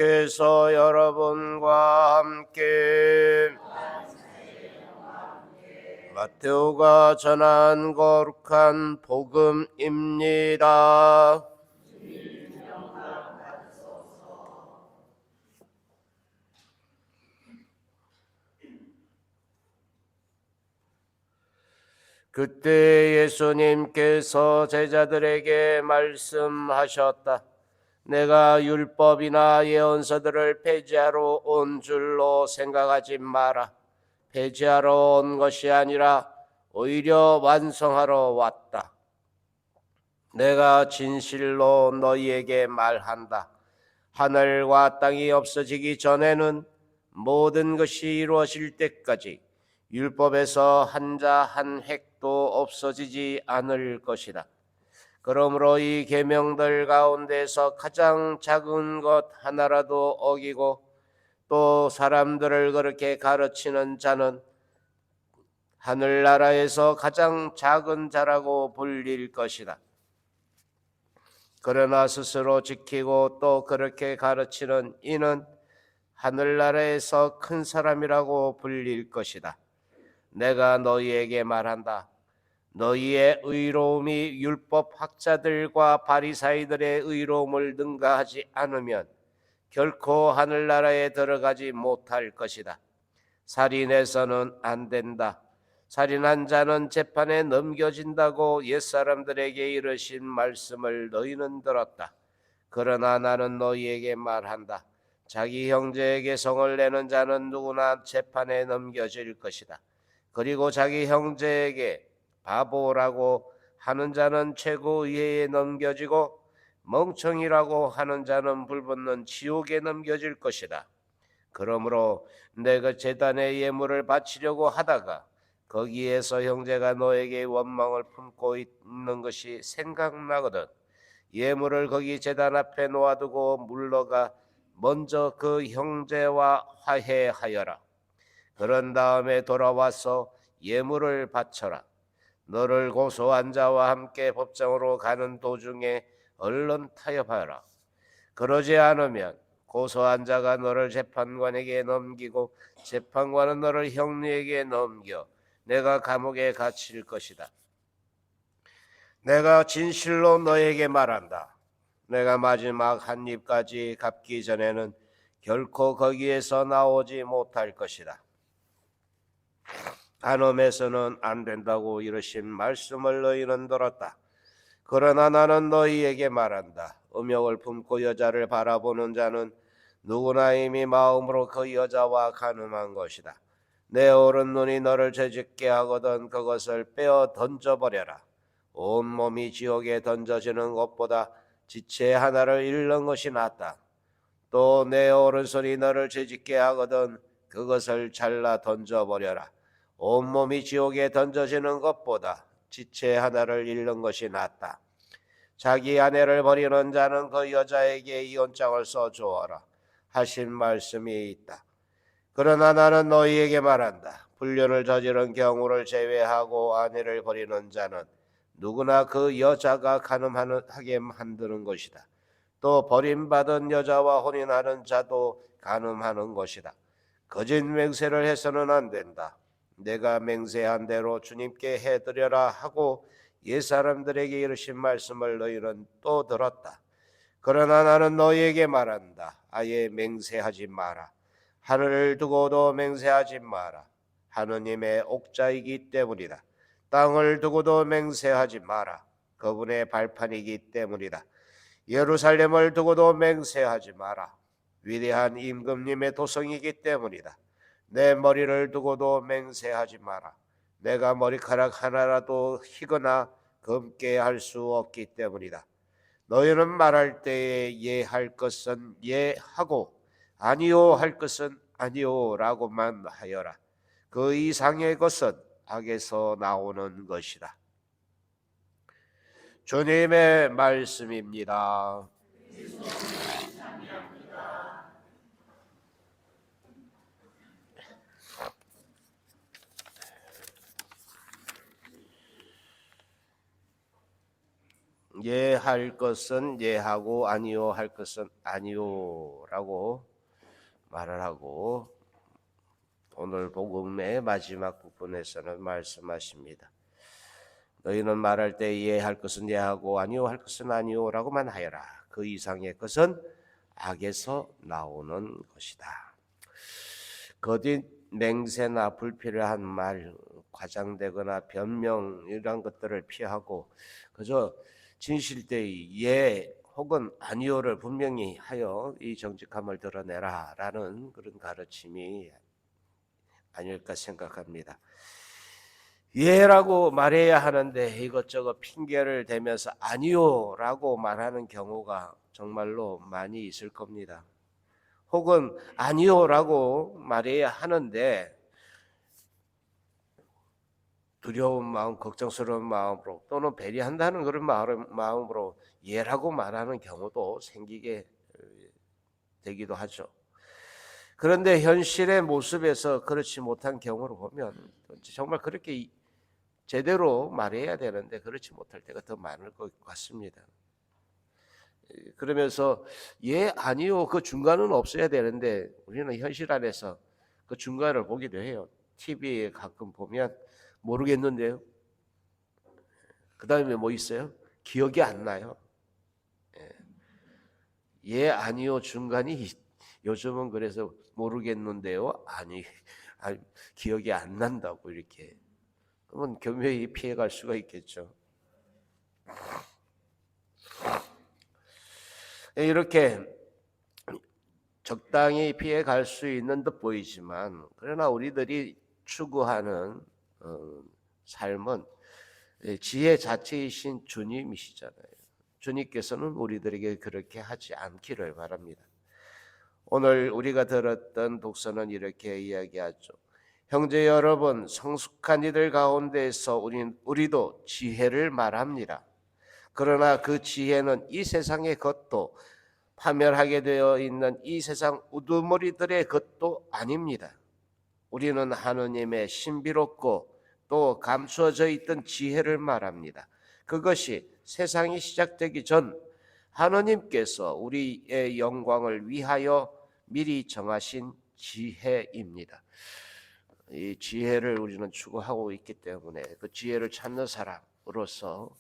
께서 여러분과 함께 마테오가 전한 거룩한 복음입니다. 그때 예수님께서 제자들에게 말씀하셨다. 내가 율법이나 예언서들을 폐지하러 온 줄로 생각하지 마라. 폐지하러 온 것이 아니라 오히려 완성하러 왔다. 내가 진실로 너희에게 말한다. 하늘과 땅이 없어지기 전에는 모든 것이 이루어질 때까지 율법에서 한자 한 획도 없어지지 않을 것이다. 그러므로 이 계명들 가운데서 가장 작은 것 하나라도 어기고 또 사람들을 그렇게 가르치는 자는 하늘나라에서 가장 작은 자라고 불릴 것이다. 그러나 스스로 지키고 또 그렇게 가르치는 이는 하늘나라에서 큰 사람이라고 불릴 것이다. 내가 너희에게 말한다. 너희의 의로움이 율법 학자들과 바리사이들의 의로움을 능가하지 않으면 결코 하늘나라에 들어가지 못할 것이다. 살인해서는 안 된다. 살인한 자는 재판에 넘겨진다고 옛사람들에게 이르신 말씀을 너희는 들었다. 그러나 나는 너희에게 말한다. 자기 형제에게 성을 내는 자는 누구나 재판에 넘겨질 것이다. 그리고 자기 형제에게 바보라고 하는 자는 최고의회에 넘겨지고 멍청이라고 하는 자는 불붙는 지옥에 넘겨질 것이다. 그러므로 내가 제단에 예물을 바치려고 하다가 거기에서 형제가 너에게 원망을 품고 있는 것이 생각나거든 예물을 거기 제단 앞에 놓아두고 물러가 먼저 그 형제와 화해하여라. 그런 다음에 돌아와서 예물을 바쳐라. 너를 고소한 자와 함께 법정으로 가는 도중에 얼른 타협하라. 그러지 않으면 고소한 자가 너를 재판관에게 넘기고 재판관은 너를 형리에게 넘겨 내가 감옥에 갇힐 것이다. 내가 진실로 너에게 말한다. 내가 마지막 한 입까지 갚기 전에는 결코 거기에서 나오지 못할 것이다. 간음해서는 안 된다고 이르신 말씀을 너희는 들었다. 그러나 나는 너희에게 말한다. 음욕을 품고 여자를 바라보는 자는 누구나 이미 마음으로 그 여자와 간음한 것이다. 내 오른 눈이 너를 죄짓게 하거든 그것을 빼어 던져버려라. 온몸이 지옥에 던져지는 것보다 지체 하나를 잃는 것이 낫다. 또 내 오른손이 너를 죄짓게 하거든 그것을 잘라 던져버려라. 온몸이 지옥에 던져지는 것보다 지체 하나를 잃는 것이 낫다. 자기 아내를 버리는 자는 그 여자에게 이혼장을 써주어라 하신 말씀이 있다. 그러나 나는 너희에게 말한다. 불륜을 저지른 경우를 제외하고 아내를 버리는 자는 누구나 그 여자가 간음하게 만드는 것이다. 또 버림받은 여자와 혼인하는 자도 간음하는 것이다. 거짓 맹세를 해서는 안 된다. 내가 맹세한 대로 주님께 해드려라 하고 옛사람들에게 이르신 말씀을 너희는 또 들었다. 그러나 나는 너희에게 말한다. 아예 맹세하지 마라. 하늘을 두고도 맹세하지 마라. 하느님의 옥자이기 때문이다. 땅을 두고도 맹세하지 마라. 그분의 발판이기 때문이다. 예루살렘을 두고도 맹세하지 마라. 위대한 임금님의 도성이기 때문이다. 내 머리를 두고도 맹세하지 마라. 내가 머리카락 하나라도 희거나 검게 할 수 없기 때문이다. 너희는 말할 때에 예할 것은 예하고 아니요 할 것은 아니요라고만 하여라. 그 이상의 것은 악에서 나오는 것이다. 주님의 말씀입니다. 예 할 것은 예하고 아니요 할 것은 아니요라고 말을 하고 오늘 복음의 마지막 부분에서는 말씀하십니다. 너희는 말할 때 예할 것은 예하고 아니요 할 것은 아니요라고만 하여라. 그 이상의 것은 악에서 나오는 것이다. 거짓 맹세나 불필요한 말, 과장되거나 변명 이런 것들을 피하고 그저 진실되이 예 혹은 아니요를 분명히 하여 이 정직함을 드러내라라는 그런 가르침이 아닐까 생각합니다. 예라고 말해야 하는데 이것저것 핑계를 대면서 아니요라고 말하는 경우가 정말로 많이 있을 겁니다. 혹은 아니요라고 말해야 하는데 두려운 마음, 걱정스러운 마음으로 또는 배려한다는 그런 마음으로 예라고 말하는 경우도 생기게 되기도 하죠. 그런데 현실의 모습에서 그렇지 못한 경우를 보면 정말 그렇게 제대로 말해야 되는데 그렇지 못할 때가 더 많을 것 같습니다. 그러면서 예, 아니요 그 중간은 없어야 되는데 우리는 현실 안에서 그 중간을 보기도 해요. TV에 가끔 보면 모르겠는데요. 그 다음에 뭐 있어요? 기억이 안 나요. 예, 아니요 중간이 요즘은 그래서 모르겠는데요. 아니 기억이 안 난다고 이렇게. 그러면 교묘히 피해갈 수가 있겠죠. 이렇게 적당히 피해갈 수 있는 듯 보이지만 그러나 우리들이 추구하는 삶은 지혜 자체이신 주님이시잖아요. 주님께서는 우리들에게 그렇게 하지 않기를 바랍니다. 오늘 우리가 들었던 독서는 이렇게 이야기하죠. 형제 여러분, 성숙한 이들 가운데에서 우리도 지혜를 말합니다. 그러나 그 지혜는 이 세상의 것도 파멸하게 되어 있는 이 세상 우두머리들의 것도 아닙니다. 우리는 하느님의 신비롭고 또 감추어져 있던 지혜를 말합니다. 그것이 세상이 시작되기 전 하느님께서 우리의 영광을 위하여 미리 정하신 지혜입니다. 이 지혜를 우리는 추구하고 있기 때문에 그 지혜를 찾는 사람으로서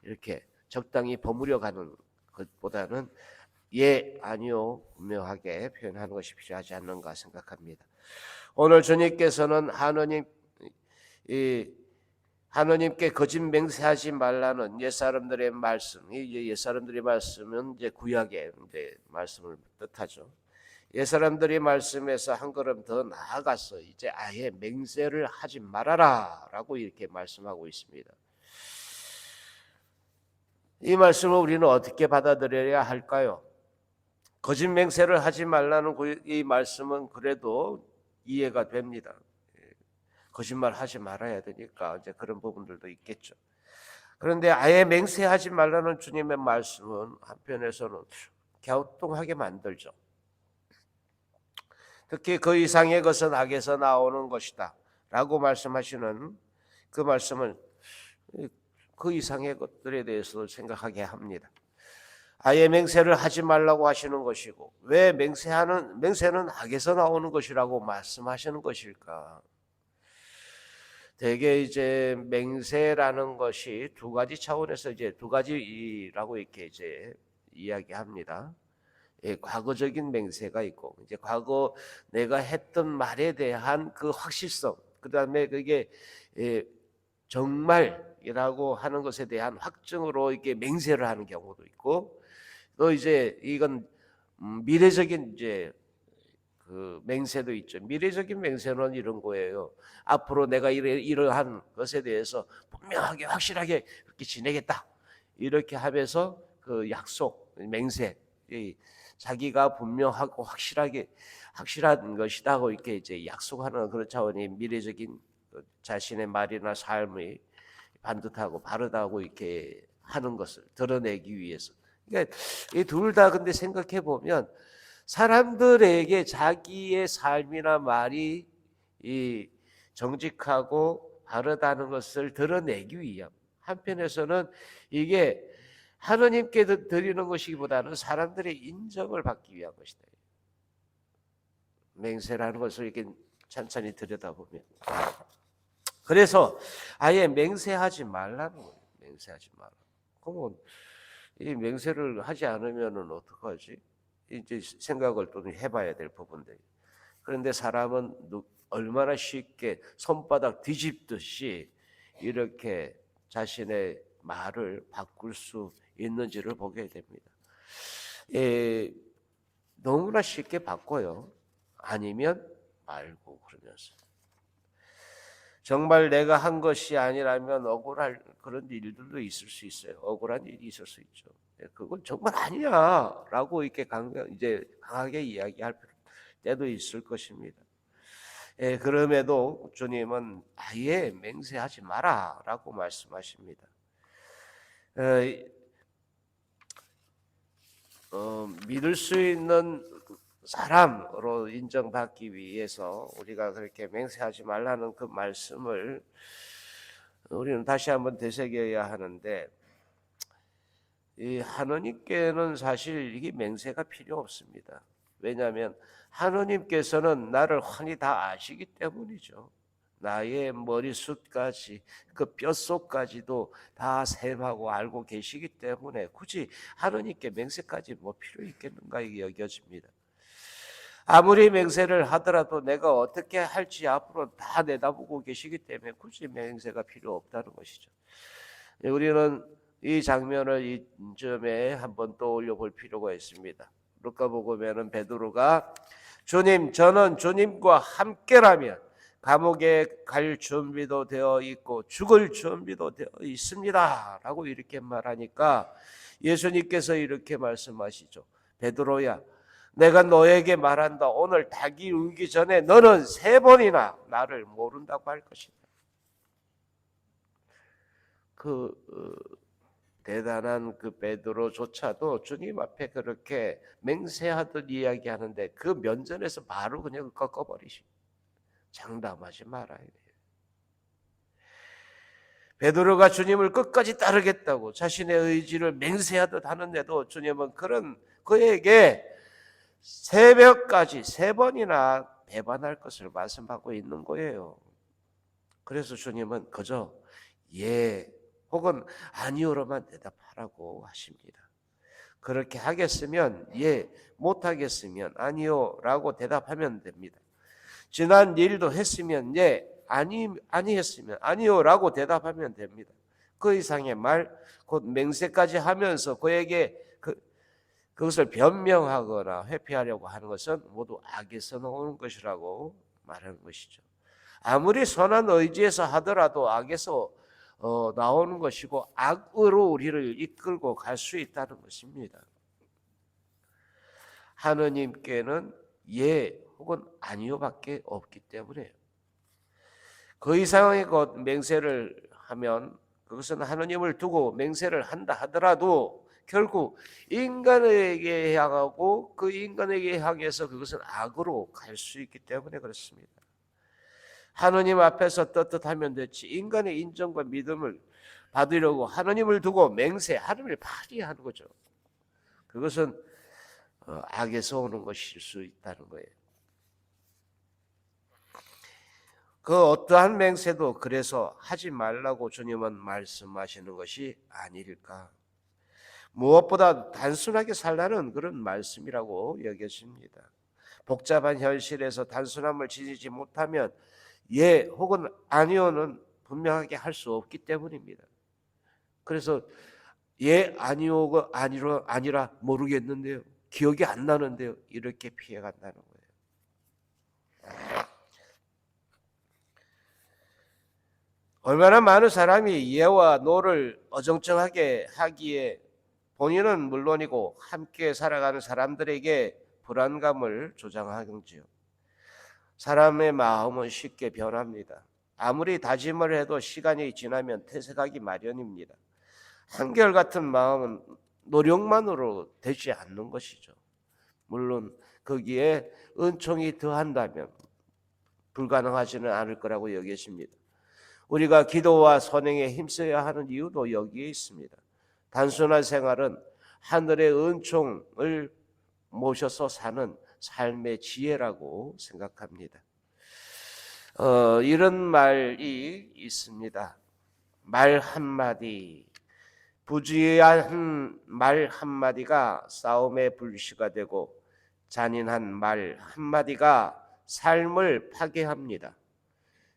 이렇게 적당히 버무려 가는 것보다는 예, 아니요 분명하게 표현하는 것이 필요하지 않는가 생각합니다. 오늘 주님께서는 하느님께 거짓 맹세하지 말라는 옛사람들의 말씀, 이 옛사람들의 말씀은 이제 구약의 이제 말씀을 뜻하죠. 옛사람들이 말씀에서 한 걸음 더 나아가서 이제 아예 맹세를 하지 말아라라고 이렇게 말씀하고 있습니다. 이 말씀을 우리는 어떻게 받아들여야 할까요? 거짓 맹세를 하지 말라는 이 말씀은 그래도 이해가 됩니다. 거짓말 하지 말아야 되니까 이제 그런 부분들도 있겠죠. 그런데 아예 맹세하지 말라는 주님의 말씀은 한편에서는 갸우뚱하게 만들죠. 특히 그 이상의 것은 악에서 나오는 것이다 라고 말씀하시는 그 말씀은 그 이상의 것들에 대해서 생각하게 합니다. 아예 맹세를 하지 말라고 하시는 것이고 왜 맹세는 악에서 나오는 것이라고 말씀하시는 것일까? 대개 이제 맹세라는 것이 두 가지 차원에서 이제 두 가지라고 이렇게 이제 이야기합니다. 예, 과거적인 맹세가 있고 이제 과거 내가 했던 말에 대한 그 확실성, 그다음에 그게 정말이라고 하는 것에 대한 확증으로 이렇게 맹세를 하는 경우도 있고 또 이제 이건 미래적인 이제 그 맹세도 있죠. 미래적인 맹세는 이런 거예요. 앞으로 내가 이러한 것에 대해서 분명하게 확실하게 그렇게 지내겠다. 이렇게 하면서 그 약속, 맹세, 자기가 분명하고 확실한 것이다고 이렇게 이제 약속하는 그런 차원의 미래적인 자신의 말이나 삶이 반듯하고 바르다고 이렇게 하는 것을 드러내기 위해서. 그러니까 이 둘 다 근데 생각해 보면 사람들에게 자기의 삶이나 말이 이 정직하고 바르다는 것을 드러내기 위함. 한편에서는 이게 하느님께 드리는 것이기보다는 사람들의 인정을 받기 위한 것이다. 맹세라는 것을 이렇게 천천히 들여다보면, 그래서 아예 맹세하지 말라는 거예요. 맹세하지 말라. 그러면 이 맹세를 하지 않으면은 어떡하지? 이제 생각을 또 해봐야 될 부분들. 그런데 사람은 얼마나 쉽게 손바닥 뒤집듯이 이렇게 자신의 말을 바꿀 수 있는지를 보게 됩니다. 너무나 쉽게 바꿔요. 아니면 말고 그러면서. 정말 내가 한 것이 아니라면 억울할 그런 일들도 있을 수 있어요. 억울한 일이 있을 수 있죠. 그건 정말 아니야라고 이렇게 강하게 이야기할 때도 있을 것입니다. 그럼에도 주님은 아예 맹세하지 마라라고 말씀하십니다. 믿을 수 있는 사람으로 인정받기 위해서 우리가 그렇게 맹세하지 말라는 그 말씀을 우리는 다시 한번 되새겨야 하는데, 이 하느님께는 사실 이게 맹세가 필요 없습니다. 왜냐하면 하느님께서는 나를 훤히 다 아시기 때문이죠. 나의 머리숱까지 그 뼛속까지도 다 셈하고 알고 계시기 때문에 굳이 하느님께 맹세까지 뭐 필요 있겠는가 여겨집니다. 아무리 맹세를 하더라도 내가 어떻게 할지 앞으로 다 내다보고 계시기 때문에 굳이 맹세가 필요 없다는 것이죠. 우리는 이 장면을 이점에 한번 떠올려 볼 필요가 있습니다. 루카복음에는 베드로가 주님, 저는 주님과 함께라면 감옥에 갈 준비도 되어 있고 죽을 준비도 되어 있습니다 라고 이렇게 말하니까 예수님께서 이렇게 말씀하시죠. 베드로야, 내가 너에게 말한다. 오늘 닭이 울기 전에 너는 3번이나 나를 모른다고 할 것이다. 대단한 그 베드로조차도 주님 앞에 그렇게 맹세하듯 이야기하는데 그 면전에서 바로 그냥 꺾어버리시고 장담하지 말아야 돼요. 베드로가 주님을 끝까지 따르겠다고 자신의 의지를 맹세하듯 하는데도 주님은 그에게 새벽까지 3번이나 배반할 것을 말씀하고 있는 거예요. 그래서 주님은 그저 예 혹은 아니오로만 대답하라고 하십니다. 그렇게 하겠으면 예, 못하겠으면 아니오라고 대답하면 됩니다. 지난 일도 했으면 예, 아니 했으면 아니오라고 대답하면 됩니다. 그 이상의 말, 곧 맹세까지 하면서 그에게 그것을 변명하거나 회피하려고 하는 것은 모두 악에서 나오는 것이라고 말하는 것이죠. 아무리 선한 의지에서 하더라도 악에서 나오는 것이고 악으로 우리를 이끌고 갈 수 있다는 것입니다. 하느님께는 예 혹은 아니요밖에 없기 때문에요. 그 이상의 것 맹세를 하면 그것은 하느님을 두고 맹세를 한다 하더라도 결국 인간에게 향하고 그 인간에게 향해서 그것은 악으로 갈 수 있기 때문에 그렇습니다. 하느님 앞에서 떳떳하면 됐지 인간의 인정과 믿음을 받으려고 하느님을 두고 맹세, 하느님을 발휘하는 거죠. 그것은 악에서 오는 것일 수 있다는 거예요. 그 어떠한 맹세도 그래서 하지 말라고 주님은 말씀하시는 것이 아닐까. 무엇보다 단순하게 살라는 그런 말씀이라고 여겨집니다. 복잡한 현실에서 단순함을 지니지 못하면 예 혹은 아니오는 분명하게 할 수 없기 때문입니다. 그래서 예 아니오가 아니라 모르겠는데요, 기억이 안 나는데요, 이렇게 피해간다는 거예요. 얼마나 많은 사람이 예와 노를 어정쩡하게 하기에 본인은 물론이고 함께 살아가는 사람들에게 불안감을 조장하는지요. 사람의 마음은 쉽게 변합니다. 아무리 다짐을 해도 시간이 지나면 퇴색하기 마련입니다. 한결같은 마음은 노력만으로 되지 않는 것이죠. 물론 거기에 은총이 더한다면 불가능하지는 않을 거라고 여겨집니다. 우리가 기도와 선행에 힘써야 하는 이유도 여기에 있습니다. 단순한 생활은 하늘의 은총을 모셔서 사는 삶의 지혜라고 생각합니다. 이런 말이 있습니다. 말 한마디, 부주의한 말 한마디가 싸움의 불씨가 되고 잔인한 말 한마디가 삶을 파괴합니다.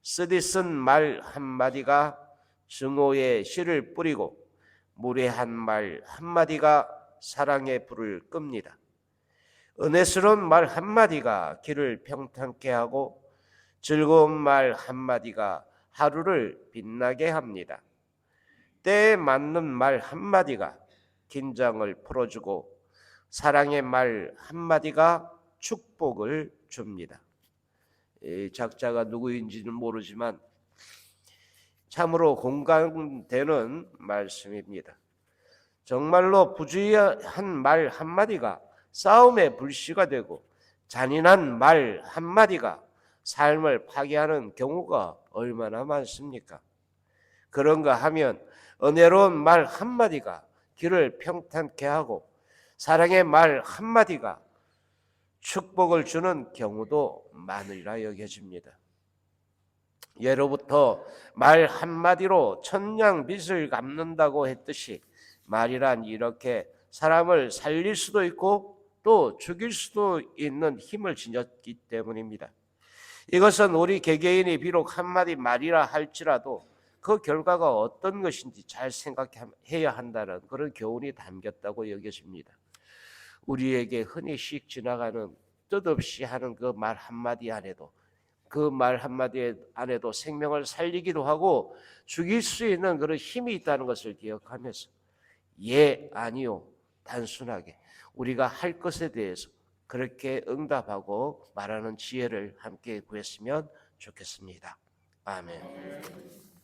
쓰디쓴 말 한마디가 증오의 씨를 뿌리고 무례한 말 한마디가 사랑의 불을 끕니다. 은혜스러운 말 한마디가 길을 평탄케 하고 즐거운 말 한마디가 하루를 빛나게 합니다. 때에 맞는 말 한마디가 긴장을 풀어주고 사랑의 말 한마디가 축복을 줍니다. 이 작자가 누구인지는 모르지만 참으로 공감되는 말씀입니다. 정말로 부주의한 말 한마디가 싸움의 불씨가 되고 잔인한 말 한마디가 삶을 파괴하는 경우가 얼마나 많습니까? 그런가 하면 은혜로운 말 한마디가 길을 평탄케 하고 사랑의 말 한마디가 축복을 주는 경우도 많으리라 여겨집니다. 예로부터 말 한마디로 천냥빚을 갚는다고 했듯이 말이란 이렇게 사람을 살릴 수도 있고 또 죽일 수도 있는 힘을 지녔기 때문입니다. 이것은 우리 개개인이 비록 한마디 말이라 할지라도 그 결과가 어떤 것인지 잘 생각해야 한다는 그런 교훈이 담겼다고 여겨집니다. 우리에게 흔히 씩 지나가는 뜻없이 하는 그 말 한마디 안에도 그 말 한마디 안에도 생명을 살리기도 하고 죽일 수 있는 그런 힘이 있다는 것을 기억하면서 예, 아니요, 단순하게 우리가 할 것에 대해서 그렇게 응답하고 말하는 지혜를 함께 구했으면 좋겠습니다. 아멘.